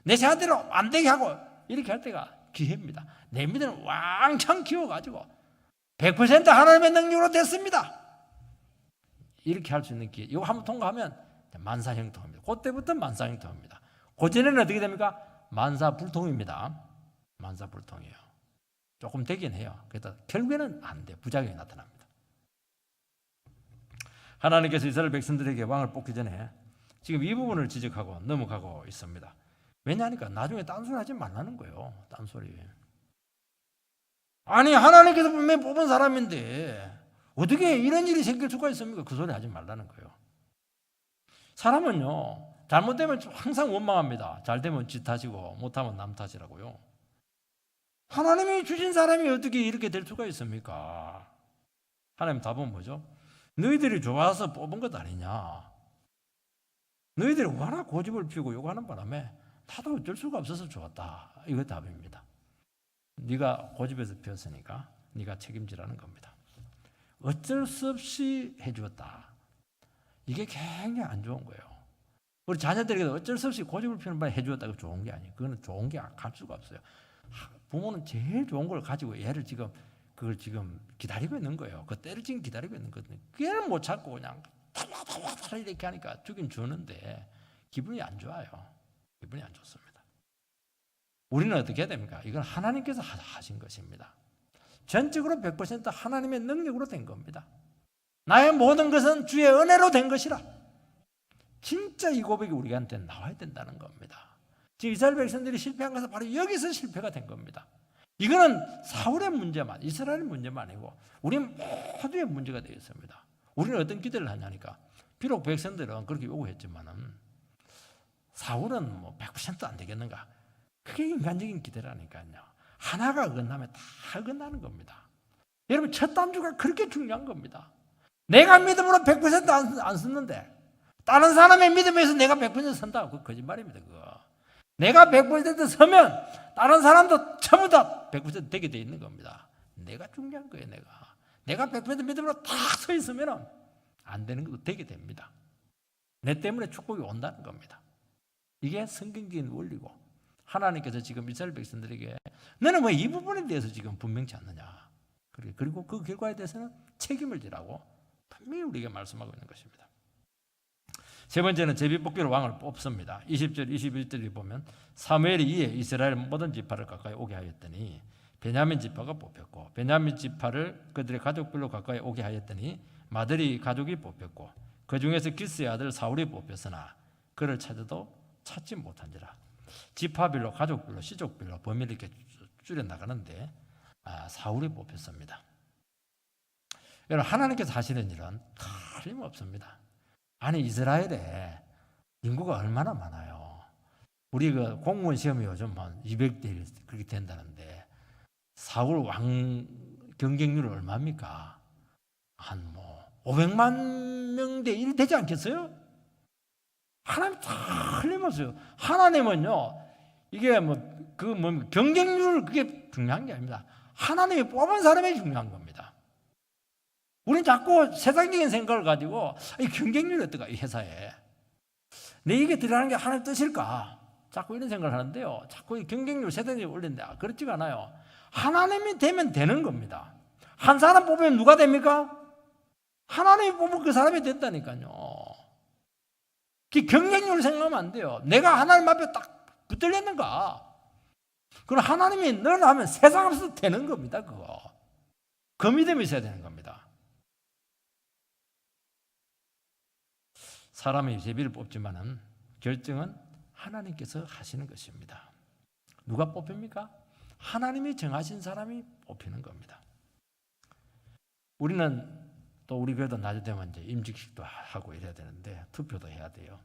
내 생각대로 안 되게 하고 이렇게 할 때가 기회입니다. 내 믿음을 왕창 키워가지고 100% 하나님의 능력으로 됐습니다. 이렇게 할 수 있는 기회. 이거 한번 통과하면 만사형통합니다. 그때부터 만사형통합니다. 그전에는 어떻게 됩니까? 만사불통입니다. 만사불통이에요. 조금 되긴 해요. 그래서 결국에는 안 돼. 부작용이 나타납니다. 하나님께서 이스라엘 백성들에게 왕을 뽑기 전에 지금 이 부분을 지적하고 넘어가고 있습니다. 왜냐하니까 나중에 딴소리 하지 말라는 거예요. 딴소리. 아니 하나님께서 분명히 뽑은 사람인데 어떻게 이런 일이 생길 수가 있습니까? 그 소리 하지 말라는 거예요. 사람은요 잘못되면 항상 원망합니다. 잘 되면 지 탓이고 못하면 남 탓이라고요. 하나님이 주신 사람이 어떻게 이렇게 될 수가 있습니까? 하나님 답은 뭐죠? 너희들이 좋아서 뽑은 것 아니냐. 너희들이 워낙 고집을 피우고 요구하는 바람에 나도 어쩔 수가 없어서 좋았다. 이거 답입니다. 네가 고집에서 피웠으니까 네가 책임지라는 겁니다. 어쩔 수 없이 해주었다. 이게 굉장히 안 좋은 거예요. 우리 자녀들에게 어쩔 수 없이 고집을 피우는 바에 해주었다고 좋은 게 아니에요. 그거는 좋은 게 갈 수가 없어요. 부모는 제일 좋은 걸 가지고 얘를 그걸 지금 기다리고 있는 거예요. 그 때를 지금 기다리고 있는 거거든요. 걔를 못 찾고 그냥 달라 이렇게 하니까 주긴 주는데 기분이 안 좋아요. 기분이 안 좋습니다. 우리는 어떻게 해야 됩니까? 이건 하나님께서 하신 것입니다. 전적으로 100% 하나님의 능력으로 된 겁니다. 나의 모든 것은 주의 은혜로 된 것이라. 진짜 이 고백이 우리한테 나와야 된다는 겁니다. 지금 이스라엘 백성들이 실패한 것은 바로 여기서 실패가 된 겁니다. 이거는 사울의 문제만, 이스라엘의 문제만 아니고 우리 모두의 문제가 되어 있습니다. 우리는 어떤 기대를 하냐니까 비록 백성들은 그렇게 요구했지만은 사울은 뭐 100%안 되겠는가? 그게 인간적인 기대라니까요. 하나가 어긋나면 다 어긋나는 겁니다. 여러분 첫 단추가 그렇게 중요한 겁니다. 내가 믿음으로 100%안 쓰는데 다른 사람의 믿음에서 내가 100% 선다. 그거 거짓말입니다. 그거. 내가 100% 서면 다른 사람도 전부 다 100% 되게 돼 있는 겁니다. 내가 중요한 거예요. 내가 100% 믿음으로 딱 서 있으면 안 되는 것도 되게 됩니다. 내 때문에 축복이 온다는 겁니다. 이게 성경적인 원리고 하나님께서 지금 이스라엘 백성들에게 너는 왜 이 부분에 대해서 지금 분명치 않느냐. 그리고 그 결과에 대해서는 책임을 지라고 분명히 우리에게 말씀하고 있는 것입니다. 세 번째는 제비뽑기로 왕을 뽑습니다. 20절, 21절에 보면 사무엘이 이에 이스라엘 모든 지파를 가까이 오게 하였더니 베냐민 지파가 뽑혔고 베냐민 지파를 그들의 가족별로 가까이 오게 하였더니 마들이 가족이 뽑혔고 그 중에서 기스의 아들 사울이 뽑혔으나 그를 찾아도 찾지 못한지라. 지파별로 가족별로 시족별로 범위를 이렇게 줄여나가는데 사울이 뽑혔습니다. 여러분 하나님께서 하시는 일은 틀림없습니다. 아니 이스라엘에 인구가 얼마나 많아요. 우리 그 공무원 시험이 요즘 한 200대 그렇게 된다는데 사울 왕 경쟁률이 얼마입니까? 한 뭐 500만 명대 1 되지 않겠어요? 하나님 틀림없어요. 하나님은요 이게 경쟁률 그게 중요한 게 아닙니다. 하나님이 뽑은 사람이 중요한 겁니다. 우리는 자꾸 세상적인 생각을 가지고 이 경쟁률이 어떨까 이 회사에 내 이게 들어가는 게 하나님 뜻일까 자꾸 이런 생각을 하는데요. 자꾸 이 경쟁률 세상적으로 올리는데 그렇지가 않아요. 하나님이 되면 되는 겁니다. 한 사람 뽑으면 누가 됩니까? 하나님이 뽑은 그 사람이 된다니까요. 그 경쟁률을 생각하면 안 돼요. 내가 하나님 앞에 딱 붙들렸는가? 그럼 하나님이 늘 하면 세상 앞에서 되는 겁니다. 그거. 그 믿음이 있어야 되는 겁니다. 사람이 제비를 뽑지만은 결정은 하나님께서 하시는 것입니다. 누가 뽑힙니까? 하나님이 정하신 사람이 뽑히는 겁니다. 우리는 또 우리 교회도 낮에 되면 이제 임직식도 하고 이래야 되는데 투표도 해야 돼요.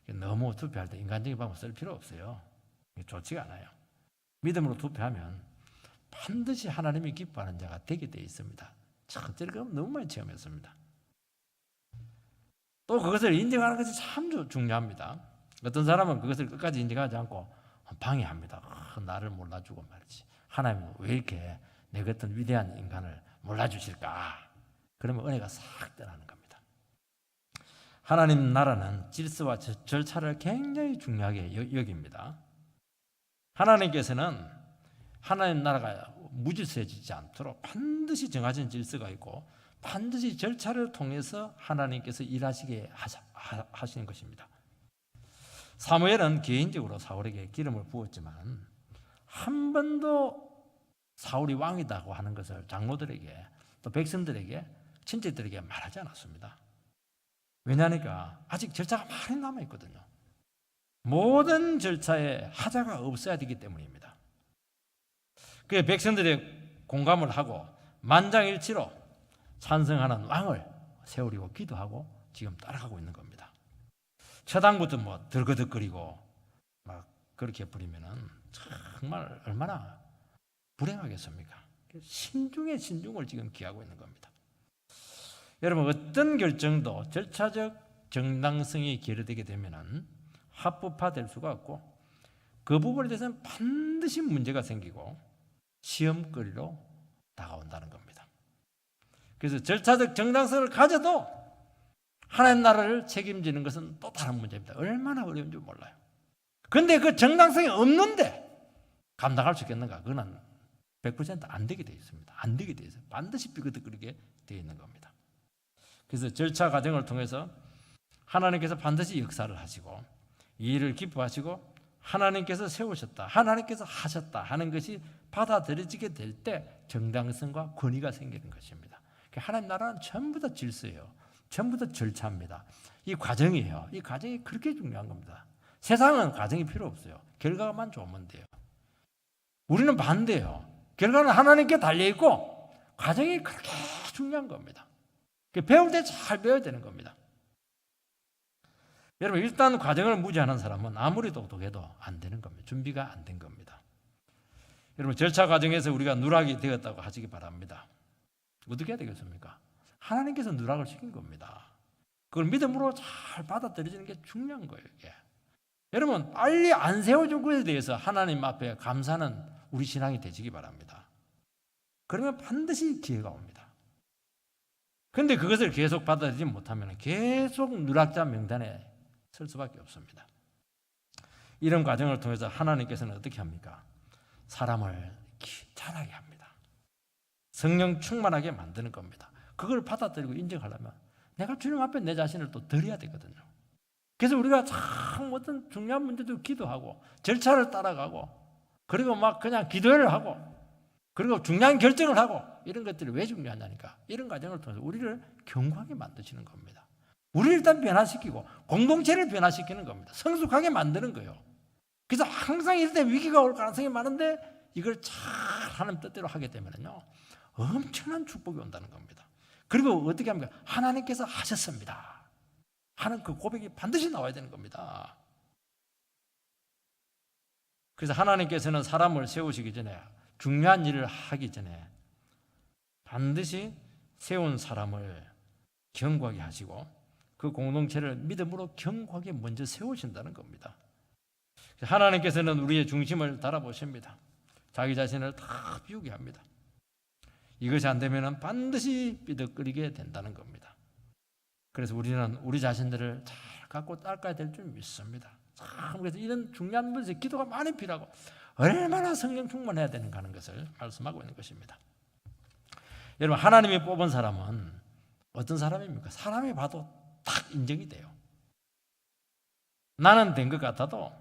너무 투표할 때 인간적인 방법 쓸 필요 없어요. 좋지가 않아요. 믿음으로 투표하면 반드시 하나님이 기뻐하는 자가 되게 되어 있습니다. 저를 너무 많이 체험했습니다. 또 그것을 인정하는 것이 참 중요합니다. 어떤 사람은 그것을 끝까지 인정하지 않고 방해합니다. 나를 몰라주고 말이지. 하나님은 왜 이렇게 내 같은 위대한 인간을 몰라주실까? 그러면 은혜가 싹 떠나는 겁니다. 하나님 나라는 질서와 절차를 굉장히 중요하게 여깁니다. 하나님께서는 하나님 나라가 무질서해지지 않도록 반드시 정해진 질서가 있고 반드시 절차를 통해서 하나님께서 일하시게 하시는 것입니다. 사무엘은 개인적으로 사울에게 기름을 부었지만 한 번도 사울이 왕이다고 하는 것을 장로들에게 또 백성들에게 친척들에게 말하지 않았습니다. 왜냐하니까 아직 절차가 많이 남아있거든요. 모든 절차에 하자가 없어야 되기 때문입니다. 그의 백성들의 공감을 하고 만장일치로 찬성하는 왕을 세우려고 기도하고 지금 따라가고 있는 겁니다. 처당부터 뭐 들거덕거리고 막 그렇게 부리면은 정말 얼마나 불행하겠습니까? 신중에 신중을 지금 기하고 있는 겁니다. 여러분, 어떤 결정도 절차적 정당성이 결여되게 되면은 합법화될 수가 없고, 그 부분에 대해서는 반드시 문제가 생기고 시험거리로 다가온다는 겁니다. 그래서 절차적 정당성을 가져도 하나님 나라를 책임지는 것은 또 다른 문제입니다. 얼마나 어려운지 몰라요. 그런데 그 정당성이 없는데 감당할 수 있겠는가? 그건 100% 안 되게 되어 있습니다. 안 되게 되어 있어요. 반드시 비거덕거리게 되어 있는 겁니다. 그래서 절차 과정을 통해서 하나님께서 반드시 역사를 하시고 이 일을 기뻐하시고 하나님께서 세우셨다, 하나님께서 하셨다 하는 것이 받아들여지게 될 때 정당성과 권위가 생기는 것입니다. 하나님 나라는 전부 다 질서예요. 전부 다 절차입니다. 이 과정이에요. 이 과정이 그렇게 중요한 겁니다. 세상은 과정이 필요 없어요. 결과만 좋으면 돼요. 우리는 반대예요. 결과는 하나님께 달려있고 과정이 그렇게 중요한 겁니다. 배울 때 잘 배워야 되는 겁니다. 여러분, 일단 과정을 무시하는 사람은 아무리 똑똑해도 안 되는 겁니다. 준비가 안 된 겁니다. 여러분, 절차 과정에서 우리가 누락이 되었다고 하시기 바랍니다. 어떻게 해야 되겠습니까? 하나님께서 누락을 시킨 겁니다. 그걸 믿음으로 잘 받아들여지는 게 중요한 거예요. 이게. 여러분, 빨리 안 세워준 것에 대해서 하나님 앞에 감사하는 우리 신앙이 되시기 바랍니다. 그러면 반드시 기회가 옵니다. 그런데 그것을 계속 받아들이지 못하면 계속 누락자 명단에 설 수밖에 없습니다. 이런 과정을 통해서 하나님께서는 어떻게 합니까? 사람을 자라게 합니다. 성령 충만하게 만드는 겁니다. 그걸 받아들이고 인정하려면 내가 주님 앞에 내 자신을 또 드려야 되거든요. 그래서 우리가 참 어떤 중요한 문제도 기도하고 절차를 따라가고 그리고 막 그냥 기도를 하고 그리고 중요한 결정을 하고 이런 것들이 왜 중요하냐니까 이런 과정을 통해서 우리를 견고하게 만드시는 겁니다. 우리를 일단 변화시키고 공동체를 변화시키는 겁니다. 성숙하게 만드는 거예요. 그래서 항상 이럴 때 위기가 올 가능성이 많은데 이걸 잘 하나님 뜻대로 하게 되면요 엄청난 축복이 온다는 겁니다. 그리고 어떻게 합니까? 하나님께서 하셨습니다 하는 그 고백이 반드시 나와야 되는 겁니다. 그래서 하나님께서는 사람을 세우시기 전에 중요한 일을 하기 전에 반드시 세운 사람을 견고하게 하시고 그 공동체를 믿음으로 견고하게 먼저 세우신다는 겁니다. 하나님께서는 우리의 중심을 달아보십니다. 자기 자신을 다 비우게 합니다. 이것이 안 되면 반드시 삐덕거리게 된다는 겁니다. 그래서 우리는 우리 자신들을 잘 갖고 닦아야 될 줄 믿습니다. 그래서 이런 중요한 문제에 기도가 많이 필요하고 얼마나 성령 충만해야 되는가 하는 것을 말씀하고 있는 것입니다. 여러분, 하나님이 뽑은 사람은 어떤 사람입니까? 사람이 봐도 딱 인정이 돼요. 나는 된 것 같아도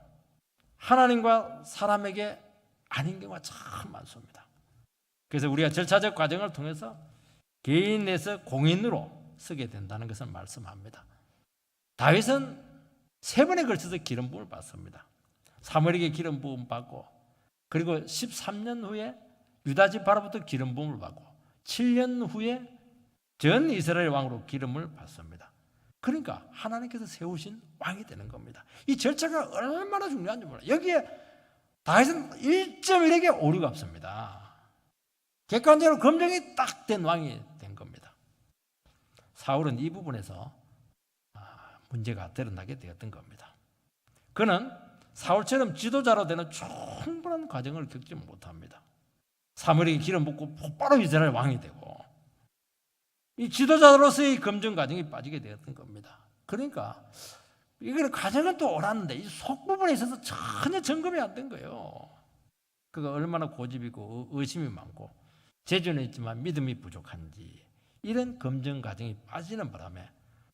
하나님과 사람에게 아닌 경우가 참 많습니다. 그래서 우리가 절차적 과정을 통해서 개인 내에서 공인으로 서게 된다는 것을 말씀합니다. 다윗은 3번에 걸쳐서 기름 부음을 받습니다. 사무엘에게 기름 부음 받고 그리고 13년 후에 유다 지파로부터 기름 부음을 받고 7년 후에 전 이스라엘 왕으로 기름을 받습니다. 그러니까 하나님께서 세우신 왕이 되는 겁니다. 이 절차가 얼마나 중요한지 몰라요. 여기에 다윗은 1.1에게 오류가 없습니다. 객관적으로 검증이 딱 된 왕이 된 겁니다. 사울은 이 부분에서 문제가 드러나게 되었던 겁니다. 그는 사울처럼 지도자로 되는 충분한 과정을 겪지 못합니다. 사무엘에게 기름 붓고 곧바로 이스라엘 왕이 되고 이 지도자로서의 검증 과정이 빠지게 되었던 겁니다. 그러니까 이걸 과정은 또 옳았는데 이 속 부분에 있어서 전혀 점검이 안 된 거예요. 그가 얼마나 고집이고 의심이 많고 재주는 있지만 믿음이 부족한지 이런 검증 과정이 빠지는 바람에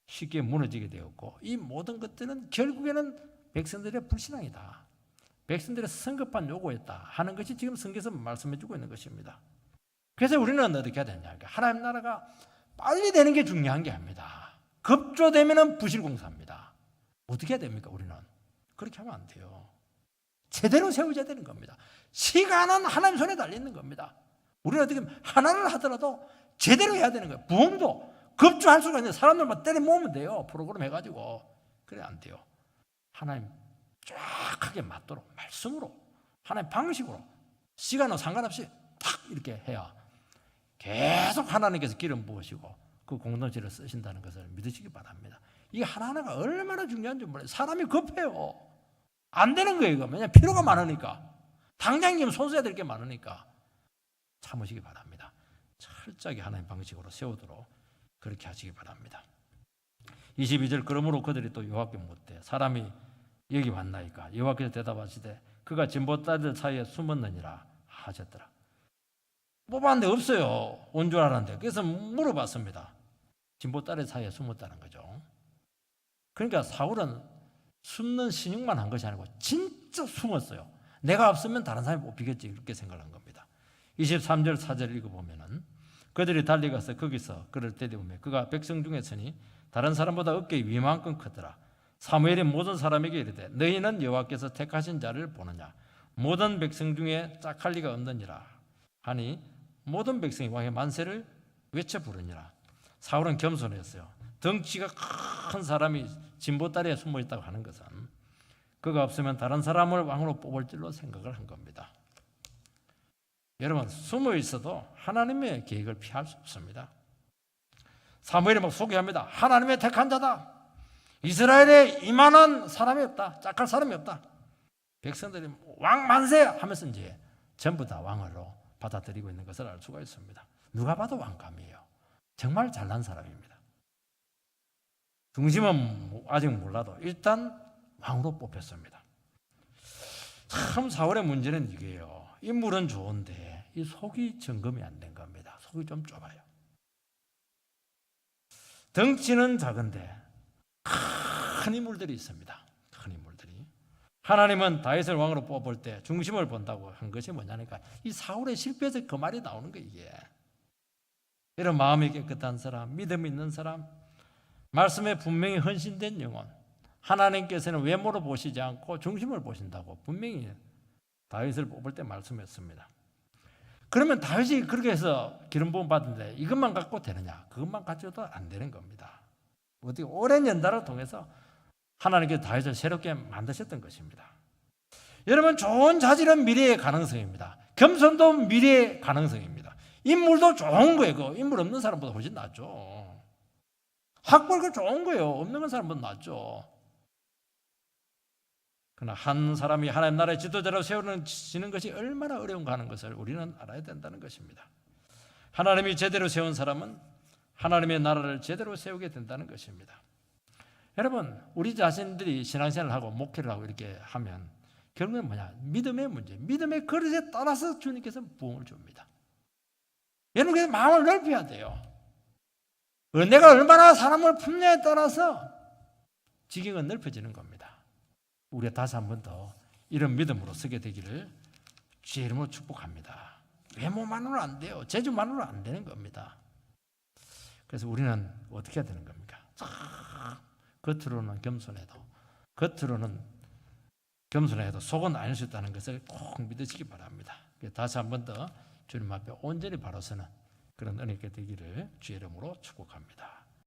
쉽게 무너지게 되었고 이 모든 것들은 결국에는 백성들의 불신앙이다. 백성들의 성급한 요구였다 하는 것이 지금 성경에서 말씀해 주고 있는 것입니다. 그래서 우리는 어떻게 해야 되냐? 하나님 나라가 빨리 되는 게 중요한 게 아닙니다. 급조되면 부실공사입니다. 어떻게 해야 됩니까? 우리는 그렇게 하면 안 돼요. 제대로 세워져야 되는 겁니다. 시간은 하나님 손에 달려있는 겁니다. 우리는 어떻게 하면 하나를 하더라도 제대로 해야 되는 거예요. 부흥도 급조할 수가 있는데 사람들만 때려 모으면 돼요. 프로그램 해가지고. 그래 안 돼요. 하나님 정확하게 맞도록 말씀으로 하나님 방식으로 시간과 상관없이 탁 이렇게 해야 계속 하나님께서 기름 부으시고 그 공동체를 쓰신다는 것을 믿으시기 바랍니다. 이게 하나하나가 얼마나 중요한지 몰라요. 사람이 급해요. 안 되는 거예요. 왜냐하면 필요가 많으니까. 당장 지금 손써야 될 게 많으니까 참으시기 바랍니다. 철저하게 하나님 방식으로 세우도록 그렇게 하시기 바랍니다. 22절 그러므로 그들이 또 여호와께 묻되 사람이 여기 왔나이까 여호와께서 대답하시되 그가 진보딸들 사이에 숨었느니라 하셨더라. 뽑았는데 없어요. 온 줄 알았는데. 그래서 물어봤습니다. 진보딸의 사이에 숨었다는 거죠. 그러니까 사울은 숨는 신용만 한 것이 아니고 진짜 숨었어요. 내가 없으면 다른 사람이 뽑히겠지 이렇게 생각한 겁니다. 23절 4절 읽어보면은 그들이 달려가서 거기서 그를 데려오며 그가 백성 중에 서니 다른 사람보다 어깨에 위만큼 크더라. 사무엘이 모든 사람에게 이르되 너희는 여호와께서 택하신 자를 보느냐 모든 백성 중에 짝할 리가 없느니라 하니 모든 백성이 왕의 만세를 외쳐 부르니라. 사울은 겸손했어요. 덩치가 큰 사람이 진보다리에 숨어 있다고 하는 것은 그가 없으면 다른 사람을 왕으로 뽑을 줄로 생각을 한 겁니다. 여러분 숨어 있어도 하나님의 계획을 피할 수 없습니다. 사무엘이 막 소개합니다. 하나님의 택한 자다. 이스라엘에 이만한 사람이 없다. 짝할 사람이 없다. 백성들이 왕 만세 하면서 이제 전부 다 왕으로 받아들이고 있는 것을 알 수가 있습니다. 누가 봐도 왕감이에요. 정말 잘난 사람입니다. 중심은 아직 몰라도 일단 왕으로 뽑혔습니다. 참 사울의 문제는 이게요. 인물은 좋은데 이 속이 점검이 안 된 겁니다. 속이 좀 좁아요. 덩치는 작은데 큰 인물들이 있습니다. 큰 인물들이. 하나님은 다윗을 왕으로 뽑을 때 중심을 본다고 한 것이 뭐냐니까 이 사울의 실패에서 그 말이 나오는 거예요. 이게. 이런 마음이 깨끗한 사람, 믿음 있는 사람, 말씀에 분명히 헌신된 영혼, 하나님께서는 외모로 보시지 않고 중심을 보신다고 분명히 다윗을 뽑을 때 말씀했습니다. 그러면 다윗이 그렇게 해서 기름 부음 받은데 이것만 갖고 되느냐? 그것만 가져도 안 되는 겁니다. 어떻게 오랜 연단을 통해서 하나님께서 다윗을 새롭게 만드셨던 것입니다. 여러분 좋은 자질은 미래의 가능성입니다. 겸손도 미래의 가능성입니다. 인물도 좋은 거예요. 그 인물 없는 사람보다 훨씬 낫죠. 학벌도 좋은 거예요. 없는 사람보다 낫죠. 그러나 한 사람이 하나님 나라의 지도자로 세우는 것이 얼마나 어려운가 하는 것을 우리는 알아야 된다는 것입니다. 하나님이 제대로 세운 사람은 하나님의 나라를 제대로 세우게 된다는 것입니다. 여러분 우리 자신들이 신앙생활을 하고 목회를 하고 이렇게 하면 결국은 뭐냐? 믿음의 문제. 믿음의 그릇에 따라서 주님께서 부흥을 줍니다. 여러분 그래서 마음을 넓혀야 돼요. 은혜가 얼마나 사람을 품냐에 따라서 지경은 넓혀지는 겁니다. 우리가 다시 한 번 더 이런 믿음으로 서게 되기를 주의 이름으로 축복합니다. 외모만으로는 안 돼요. 재주만으로는 안 되는 겁니다. 그래서 우리는 어떻게 해야 되는 겁니까? 겉으로는 겸손해도 속은 아닐 수 있다는 것을 꼭 믿으시기 바랍니다. 다시 한 번 더 주님 앞에 온전히 바로 서는 그런 은혜가 되기를 주의 이름으로 축복합니다.